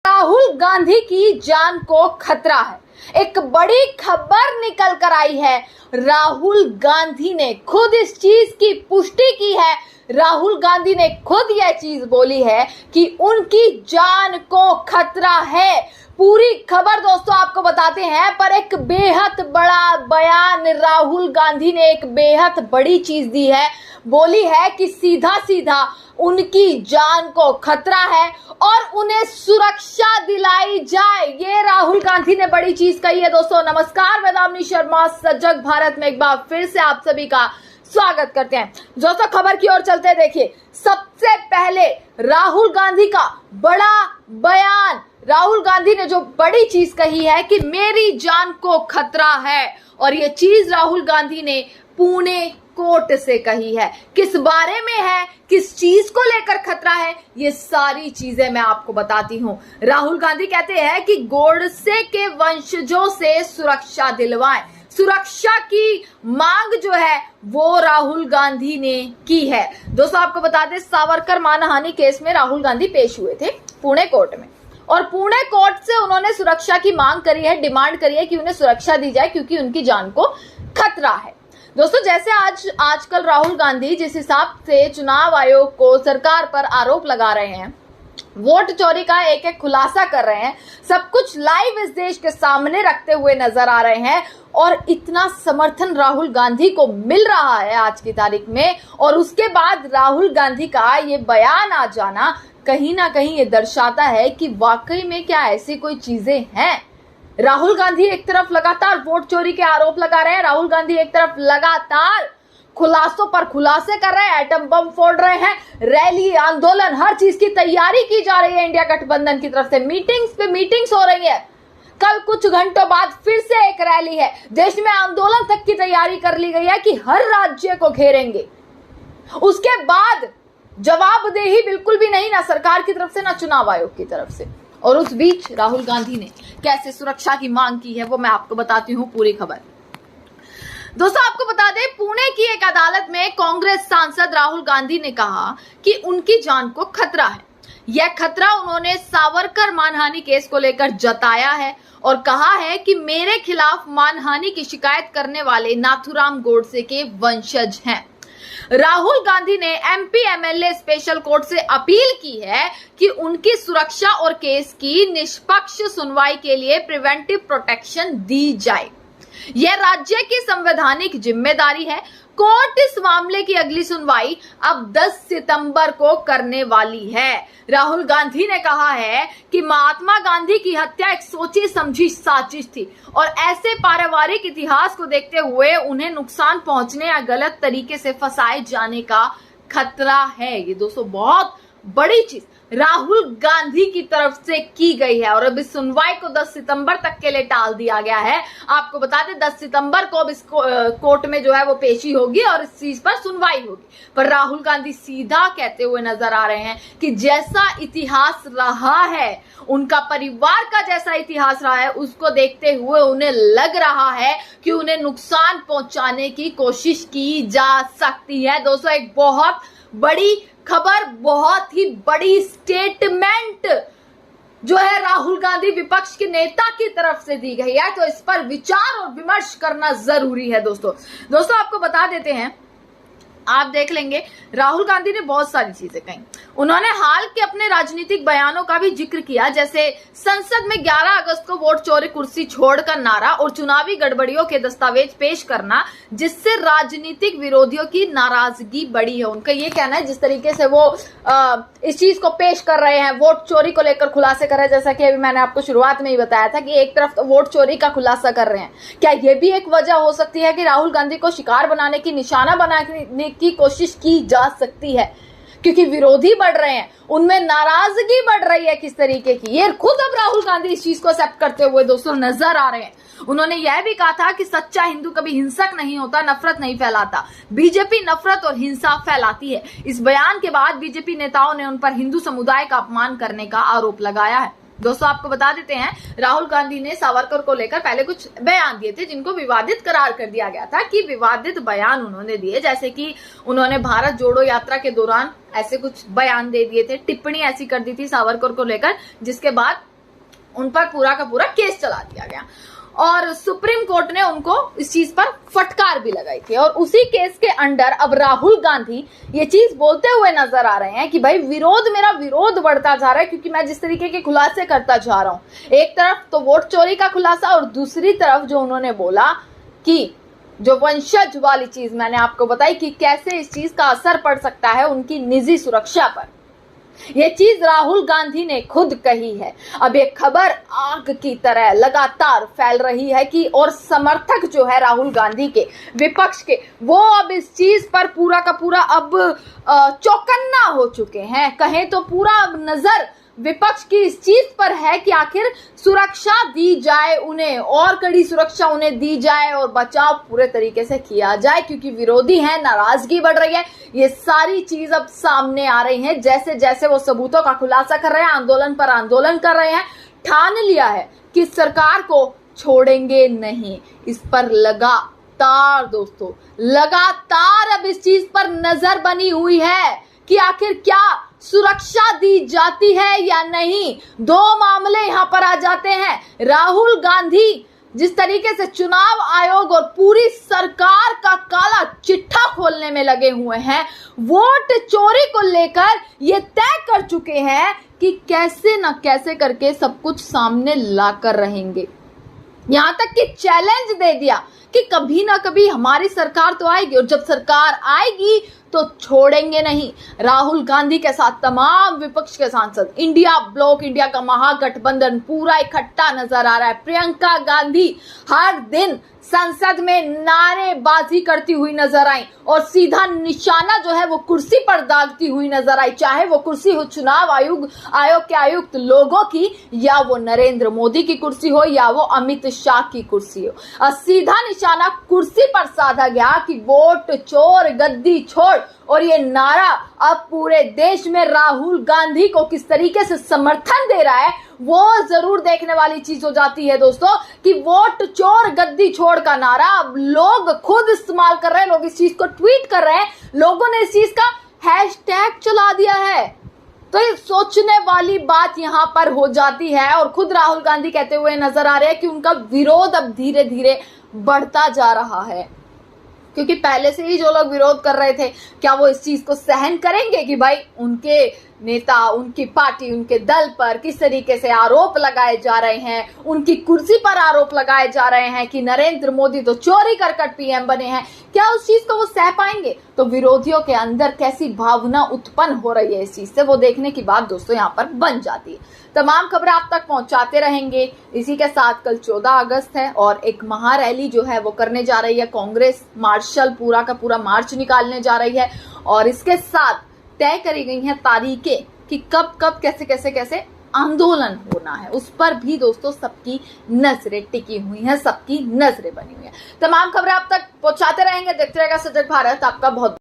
राहुल गांधी की जान को खतरा है। एक बड़ी खबर निकल कर आई है। राहुल गांधी ने खुद इस चीज की पुष्टि की है। राहुल गांधी ने खुद यह चीज बोली है कि उनकी जान को खतरा है। पूरी खबर दोस्तों आपको बताते हैं, पर एक बेहद बड़ा बयान राहुल गांधी ने एक बेहद बड़ी चीज दी है। बोली है कि सीधा सीधा उनकी जान को खतरा है और उन्हें सुरक्षा दिलाई जाए। ये राहुल गांधी ने बड़ी चीज कही है। दोस्तों नमस्कार, मैं दामिनी शर्मा सजग भारत में एक बार फिर से आप सभी का स्वागत करते हैं। दोस्तों खबर की ओर चलते हैं। देखिए, सबसे पहले राहुल गांधी का बड़ा बयान। राहुल गांधी ने जो बड़ी चीज कही है कि मेरी जान को खतरा है, और ये चीज राहुल गांधी ने पुणे कोर्ट से कही है। किस बारे में है, किस चीज को लेकर खतरा है, ये सारी चीजें मैं आपको बताती हूं। राहुल गांधी कहते हैं कि गोडसे के वंशजों से सुरक्षा दिलवाएं। सुरक्षा की मांग जो है वो राहुल गांधी ने की है। दोस्तों आपको बता दें, सावरकर मानहानि केस में राहुल गांधी पेश हुए थे पुणे कोर्ट में, और पुणे कोर्ट से उन्होंने सुरक्षा की मांग करी है, डिमांड करी है कि उन्हें सुरक्षा दी जाए क्योंकि उनकी जान को खतरा है। दोस्तों जैसे आजकल राहुल गांधी जिस हिसाब से चुनाव आयोग को सरकार पर आरोप लगा रहे हैं, वोट चोरी का एक एक खुलासा कर रहे हैं, सब कुछ लाइव इस देश के सामने रखते हुए नजर आ रहे हैं, और इतना समर्थन राहुल गांधी को मिल रहा है आज की तारीख में, और उसके बाद राहुल गांधी का ये बयान आ जाना कहीं ना कहीं ये दर्शाता है कि वाकई में क्या ऐसी कोई चीजें हैं। राहुल गांधी एक तरफ लगातार वोट चोरी के आरोप लगा रहे हैं, राहुल गांधी एक तरफ लगातार खुलासों पर खुलासे कर रहे हैं, एटम बम फोड़ रहे हैं, रैली आंदोलन हर चीज की तैयारी की जा रही है इंडिया गठबंधन की तरफ से। मीटिंग्स पे मीटिंग्स हो रही है। कल कुछ घंटों बाद फिर से एक रैली है। देश में आंदोलन तक की तैयारी कर ली गई है कि हर राज्य को घेरेंगे। उसके बाद जवाबदेही बिल्कुल भी नहीं, ना सरकार की तरफ से ना चुनाव आयोग की तरफ से। और उस बीच राहुल गांधी ने कैसे सुरक्षा की मांग की है वो मैं आपको बताती हूँ पूरी खबर। दोस्तों आपको बता दें, पुणे की एक अदालत में कांग्रेस सांसद राहुल गांधी ने कहा कि उनकी जान को खतरा है। यह खतरा उन्होंने सावरकर मानहानि केस को लेकर जताया है और कहा है कि मेरे खिलाफ मानहानि की शिकायत करने वाले नाथुराम गोडसे के वंशज हैं। राहुल गांधी ने एमपी एमएलए स्पेशल कोर्ट से अपील की है कि उनकी सुरक्षा और केस की निष्पक्ष सुनवाई के लिए प्रिवेंटिव प्रोटेक्शन दी जाए। यह राज्य की संवैधानिक जिम्मेदारी है। कोर्ट इस मामले की अगली सुनवाई अब 10 सितंबर को करने वाली है। राहुल गांधी ने कहा है कि महात्मा गांधी की हत्या एक सोची समझी साजिश थी, और ऐसे पारिवारिक इतिहास को देखते हुए उन्हें नुकसान पहुंचने या गलत तरीके से फंसाए जाने का खतरा है। ये दोस्तों बहुत बड़ी चीज राहुल गांधी की तरफ से की गई है, और अब इस सुनवाई को 10 सितंबर तक के लिए टाल दिया गया है। आपको बता दें 10 सितंबर को अब इस कोर्ट में जो है वो पेशी होगी और इस चीज पर सुनवाई होगी। पर राहुल गांधी सीधा कहते हुए नजर आ रहे हैं कि जैसा इतिहास रहा है, उनका परिवार का जैसा इतिहास रहा है, उसको देखते हुए उन्हें लग रहा है कि उन्हें नुकसान पहुंचाने की कोशिश की जा सकती है। दोस्तों एक बहुत बड़ी खबर, बहुत ही बड़ी स्टेटमेंट जो है राहुल गांधी विपक्ष के नेता की तरफ से दी गई है, तो इस पर विचार और विमर्श करना जरूरी है। दोस्तों आपको बता देते हैं, आप देख लेंगे राहुल गांधी ने बहुत सारी चीजें कही। उन्होंने हाल के अपने राजनीतिक बयानों का भी जिक्र किया, जैसे संसद में 11 अगस्त को वोट चोरी कुर्सी छोड़कर नारा और चुनावी गड़बड़ियों के दस्तावेज पेश करना, जिससे राजनीतिक विरोधियों की नाराजगी बढ़ी है। उनका ये कहना है जिस तरीके से वो इस चीज को पेश कर रहे हैं, वोट चोरी को लेकर खुलासे कर रहे हैं, जैसा कि अभी मैंने आपको शुरुआत में ही बताया था कि एक तरफ तो वोट चोरी का खुलासा कर रहे हैं। क्या ये भी एक वजह हो सकती है कि राहुल गांधी को शिकार बनाने की, निशाना बनाने की कोशिश की जा सकती है, क्योंकि विरोधी बढ़ रहे हैं, उनमें नाराजगी बढ़ रही है किस तरीके की। ये खुद अब राहुल गांधी इस चीज को एक्सेप्ट करते हुए दोस्तों नजर आ रहे हैं। उन्होंने यह भी कहा था कि सच्चा हिंदू कभी हिंसक नहीं होता, नफरत नहीं फैलाता। बीजेपी नफरत और हिंसा फैलाती है। इस बयान के बाद बीजेपी नेताओं ने उन पर हिंदू समुदाय का अपमान करने का आरोप लगाया है। दोस्तों आपको बता देते हैं, राहुल गांधी ने सावरकर को लेकर पहले कुछ बयान दिए थे जिनको विवादित करार कर दिया गया था कि विवादित बयान उन्होंने दिए, जैसे कि उन्होंने भारत जोड़ो यात्रा के दौरान ऐसे कुछ बयान दे दिए थे, टिप्पणी ऐसी कर दी थी सावरकर को लेकर, जिसके बाद उन पर पूरा का पूरा केस चला दिया गया और सुप्रीम कोर्ट ने उनको इस चीज पर फटकार भी लगाई थी। और उसी केस के अंडर अब राहुल गांधी ये चीज बोलते हुए नजर आ रहे हैं कि भाई मेरा विरोध बढ़ता जा रहा है, क्योंकि मैं जिस तरीके के खुलासे करता जा रहा हूं, एक तरफ तो वोट चोरी का खुलासा और दूसरी तरफ जो उन्होंने बोला कि जो वंशज वाली चीज मैंने आपको बताई कि कैसे इस चीज का असर पड़ सकता है उनकी निजी सुरक्षा पर, ये चीज राहुल गांधी ने खुद कही है। अब ये खबर आग की तरह लगातार फैल रही है कि और समर्थक जो है राहुल गांधी के, विपक्ष के, वो अब इस चीज पर पूरा का पूरा अब चौकन्ना हो चुके हैं। कहें तो पूरा अब नजर विपक्ष की इस चीज पर है कि आखिर सुरक्षा दी जाए उन्हें, और कड़ी सुरक्षा उन्हें दी जाए और बचाव पूरे तरीके से किया जाए, क्योंकि विरोधी हैं, नाराजगी बढ़ रही है। ये सारी चीज अब सामने आ रही है जैसे जैसे वो सबूतों का खुलासा कर रहे हैं, आंदोलन पर आंदोलन कर रहे हैं। ठान लिया है कि सरकार को छोड़ेंगे नहीं। इस पर लगातार दोस्तों लगातार अब इस चीज पर नजर बनी हुई है कि आखिर क्या सुरक्षा दी जाती है या नहीं। दो मामले यहां पर आ जाते हैं। राहुल गांधी जिस तरीके से चुनाव आयोग और पूरी सरकार का काला चिट्ठा खोलने में लगे हुए हैं, वोट चोरी को लेकर ये तय कर चुके हैं कि कैसे न कैसे करके सब कुछ सामने लाकर रहेंगे। यहां तक कि चैलेंज दे दिया कि कभी ना कभी हमारी सरकार तो आएगी और जब सरकार आएगी तो छोड़ेंगे नहीं। राहुल गांधी के साथ तमाम विपक्ष के सांसद, इंडिया ब्लॉक, इंडिया का महागठबंधन पूरा इकट्ठा नजर आ रहा है। प्रियंका गांधी हर दिन संसद में नारेबाजी करती हुई नजर आई और सीधा निशाना जो है वो कुर्सी पर दागती हुई नजर आई, चाहे वो कुर्सी हो चुनाव आयोग के आयुक्त लोगों की, या वो नरेंद्र मोदी की कुर्सी हो, या वो अमित शाह की कुर्सी हो। और सीधा निशाना कुर्सी पर साधा गया कि वोट चोर गद्दी छोड़। और ये नारा अब पूरे देश में राहुल गांधी को किस तरीके से समर्थन दे रहा है वो जरूर देखने वाली चीज हो जाती है दोस्तों, कि वोट चोर गद्दी छोड़ का नारा अब लोग खुद इस्तेमाल कर रहे हैं, लोग इस चीज को ट्वीट कर रहे हैं, लोगों ने इस चीज का हैशटैग चला दिया है। तो ये सोचने वाली बात यहां पर हो जाती है और खुद राहुल गांधी कहते हुए नजर आ रहे हैं कि उनका विरोध अब धीरे धीरे बढ़ता जा रहा है, क्योंकि पहले से ही जो लोग विरोध कर रहे थे, क्या वो इस चीज को सहन करेंगे कि भाई उनके नेता, उनकी पार्टी, उनके दल पर किस तरीके से आरोप लगाए जा रहे हैं, उनकी कुर्सी पर आरोप लगाए जा रहे हैं कि नरेंद्र मोदी तो चोरी कर पीएम बने हैं, क्या उस चीज को वो सह पाएंगे? तो विरोधियों के अंदर कैसी भावना उत्पन्न हो रही है इस चीज से, वो देखने की बात दोस्तों यहाँ पर बन जाती है। तमाम खबरें आप तक पहुंचाते रहेंगे। इसी के साथ कल 14 अगस्त है और एक महारैली जो है वो करने जा रही है कांग्रेस, मार्शल पूरा का पूरा मार्च निकालने जा रही है और इसके साथ तय करी गई हैं तारीखें कि कब कब कैसे कैसे कैसे आंदोलन होना है। उस पर भी दोस्तों सबकी नजरें टिकी हुई हैं, सबकी नजरें बनी हुई हैं। तमाम खबरें आप तक पहुंचाते रहेंगे। देखते रहेगा सजग भारत। आपका बहुत